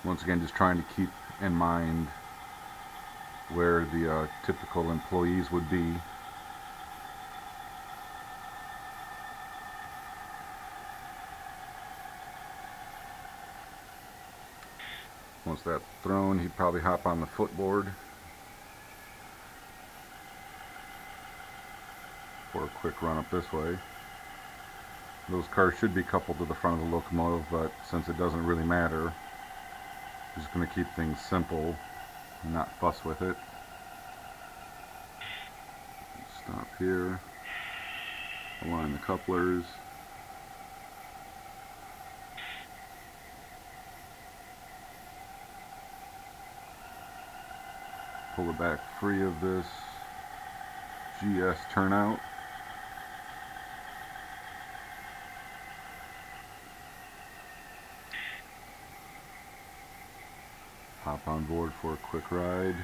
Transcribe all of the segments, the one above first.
Once again, just trying to keep in mind where the typical employees would be. Once that's thrown, he'd probably hop on the footboard for a quick run up this way. Those cars should be coupled to the front of the locomotive, but since it doesn't really matter, I'm just going to keep things simple and not fuss with it. Stop here, align the couplers. Pull it back free of this GS turnout. Hop on board for a quick ride.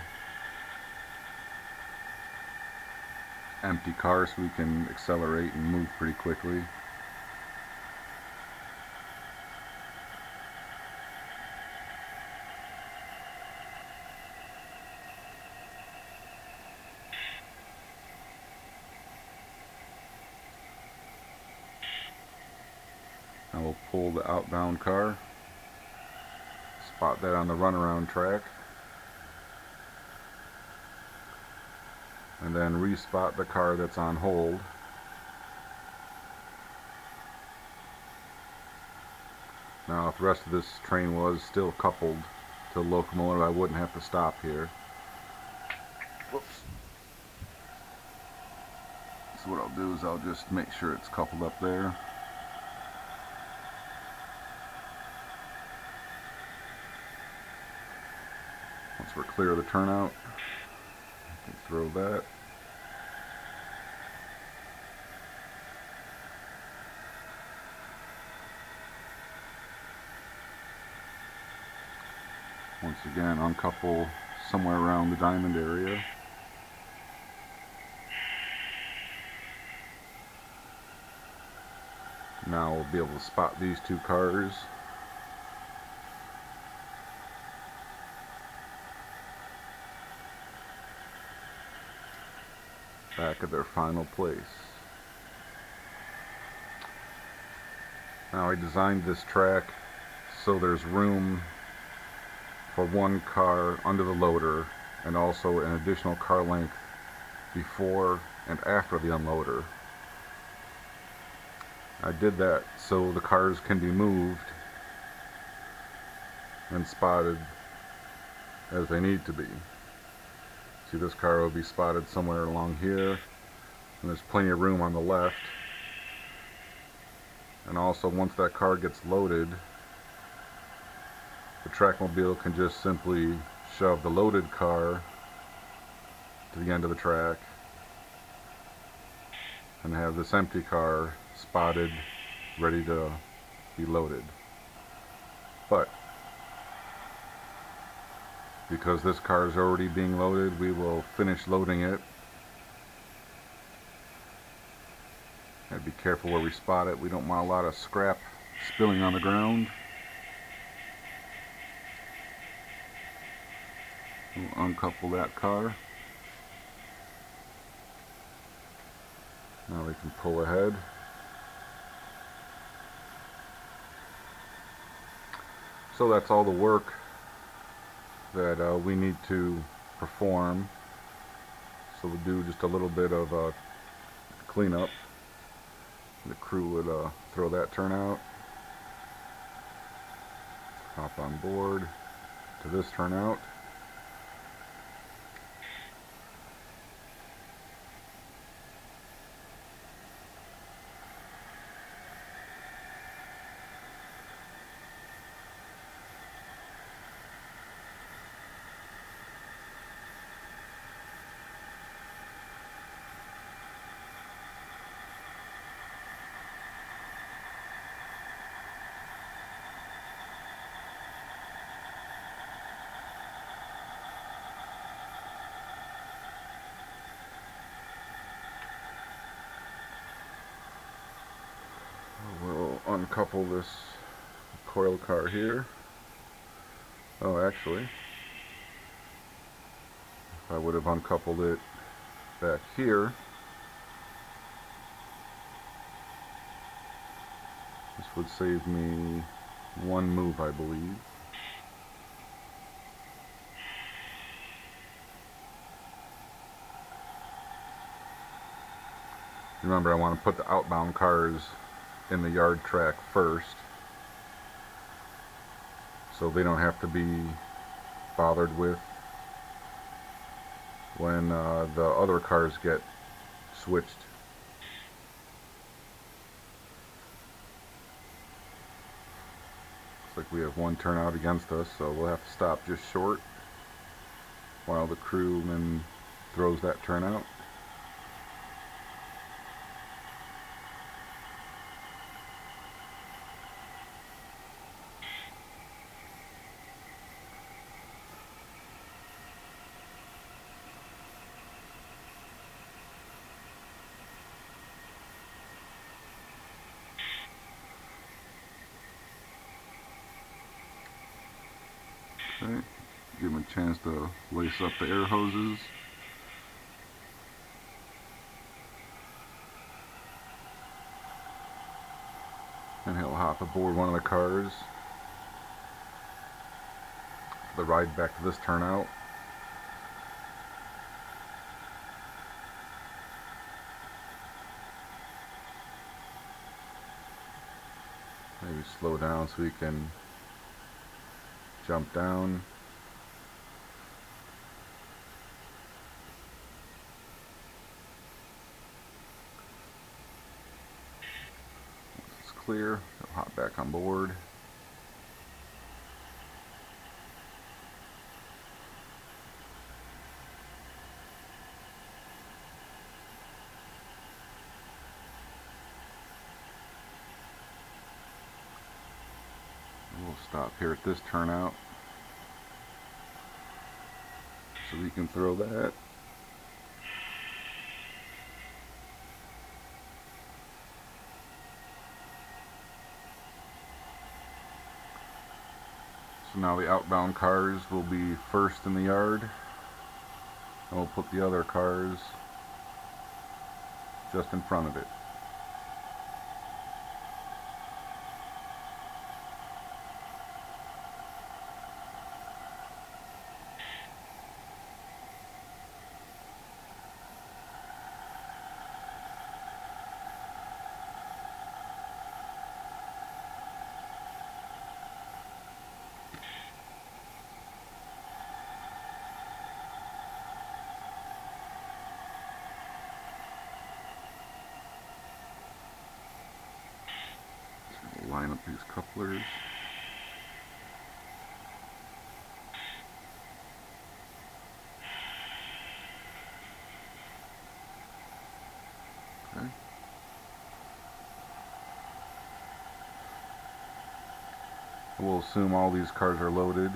Empty car so we can accelerate and move pretty quickly. Now we'll pull the outbound car, spot that on the runaround track, and then respot the car that's on hold. Now if the rest of this train was still coupled to the locomotive, I wouldn't have to stop here. Whoops. So what I'll do is I'll just make sure it's coupled up there. Once we're clear of the turnout, I can throw that. Once again, uncouple somewhere around the diamond area. Now we'll be able to spot these two cars. Back at their final place. Now I designed this track so there's room for one car under the loader and also an additional car length before and after the unloader. I did that so the cars can be moved and spotted as they need to be. See, this car will be spotted somewhere along here, and there's plenty of room on the left. And also, once that car gets loaded, the trackmobile can just simply shove the loaded car to the end of the track and have this empty car spotted, ready to be loaded. But because this car is already being loaded, we will finish loading it. And be careful where we spot it. We don't want a lot of scrap spilling on the ground. We'll uncouple that car. Now we can pull ahead. So that's all the work that we need to perform. So we'll do just a little bit of cleanup. The crew would throw that turnout, hop on board to this turnout. We'll uncouple this coil car here. Oh, actually, if I would have uncoupled it back here, this would save me one move, I believe. Remember, I want to put the outbound cars in the yard track first, so they don't have to be bothered with when the other cars get switched. Looks like we have one turnout against us, so we'll have to stop just short while the crewman throws that turnout. Okay, give him a chance to lace up the air hoses. And he'll hop aboard one of the cars. The ride back to this turnout. Maybe slow down so he can jump down. Once it's clear, he'll hop back on board. We'll stop here at this turnout so we can throw that. So now the outbound cars will be first in the yard, and we'll put the other cars just in front of it. Line up these couplers. Okay. We'll assume all these cars are loaded.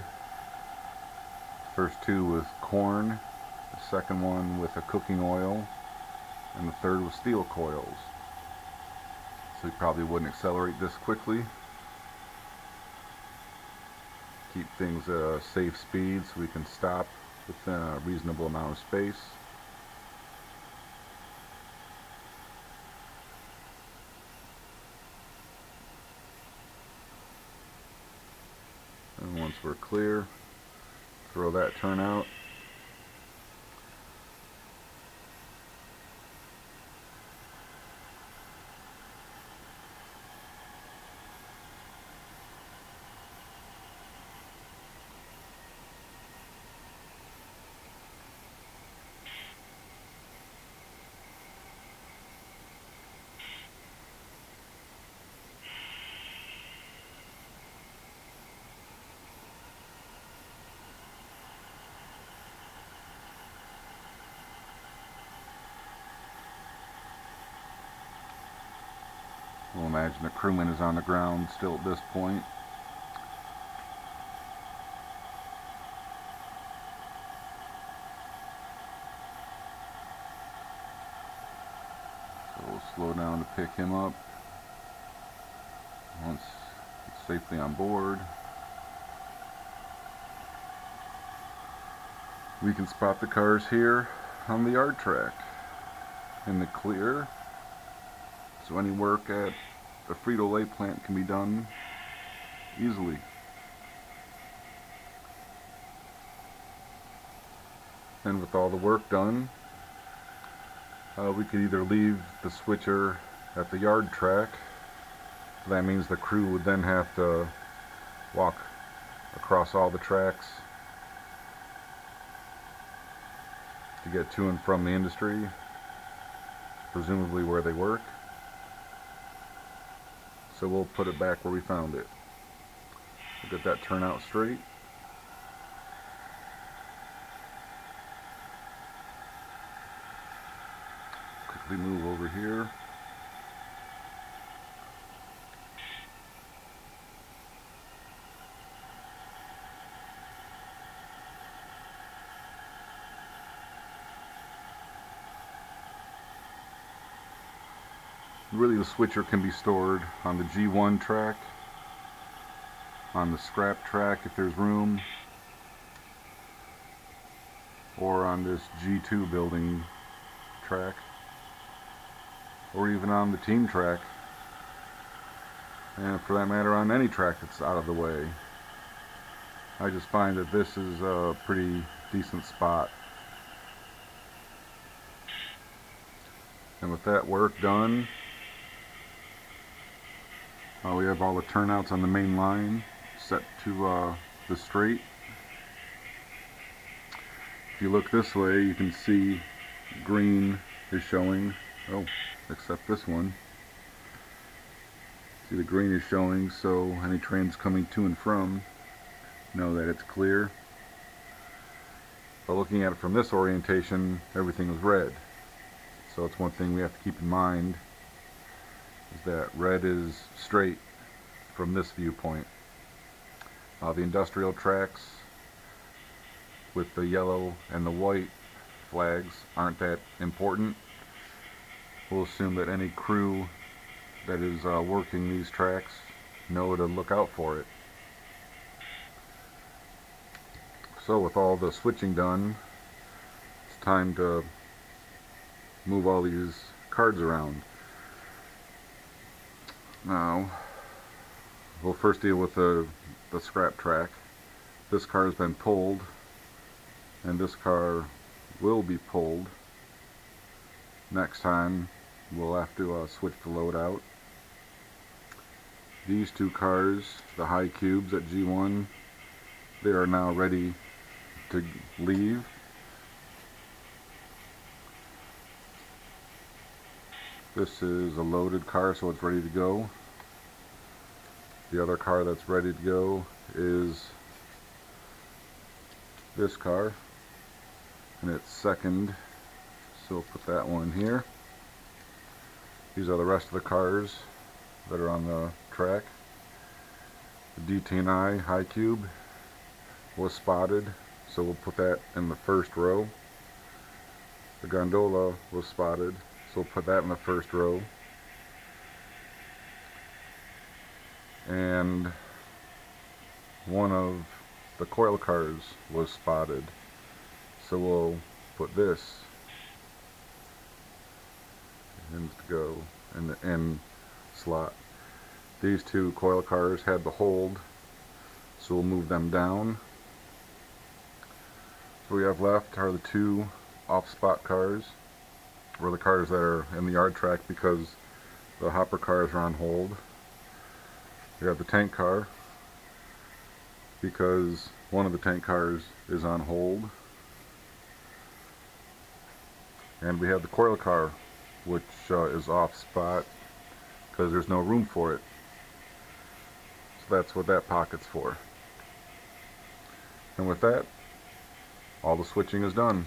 First two with corn, the second one with a cooking oil, and the third with steel coils. So we probably wouldn't accelerate this quickly. Keep things at a safe speed so we can stop within a reasonable amount of space. And once we're clear, throw that turnout. We'll imagine the crewman is on the ground still at this point. So we'll slow down to pick him up. Once he's safely on board, we can spot the cars here on the yard track in the clear, so any work at the Frito-Lay plant can be done easily. And with all the work done, we could either leave the switcher at the yard track. That means the crew would then have to walk across all the tracks to get to and from the industry, presumably where they work. So we'll put it back where we found it. We'll get that turnout straight. Quickly move over here. Really, the switcher can be stored on the G1 track, on the scrap track if there's room, or on this G2 building track, or even on the team track, and for that matter on any track that's out of the way. I just find that this is a pretty decent spot. And with that work done, we have all the turnouts on the main line set to the straight. If you look this way, you can see green is showing. Oh, except this one. See, the green is showing, so any trains coming to and from know that it's clear. But looking at it from this orientation, everything is red. So it's one thing we have to keep in mind, is that red is straight from this viewpoint. The industrial tracks with the yellow and the white flags aren't that important. We'll assume that any crew that is working these tracks know to look out for it. So with all the switching done, it's time to move all these cards around. Now, we'll first deal with the scrap track. This car has been pulled, and this car will be pulled. Next time, we'll have to switch the load out. These two cars, the high cubes at G1, they are now ready to leave. This is a loaded car, so it's ready to go. The other car that's ready to go is this car, and it's second, so we'll put that one here. These are the rest of the cars that are on the track. The DT&I high cube was spotted, so we'll put that in the first row. The gondola was spotted, so we'll put that in the first row. And one of the coil cars was spotted, so we'll put this in to go in the end slot. These two coil cars had the hold, so we'll move them down. So we have left are the two off-spot cars, or the cars that are in the yard track because the hopper cars are on hold. We have the tank car because one of the tank cars is on hold. And we have the coil car, which is off spot because there's no room for it. So that's what that pocket's for. And with that, all the switching is done.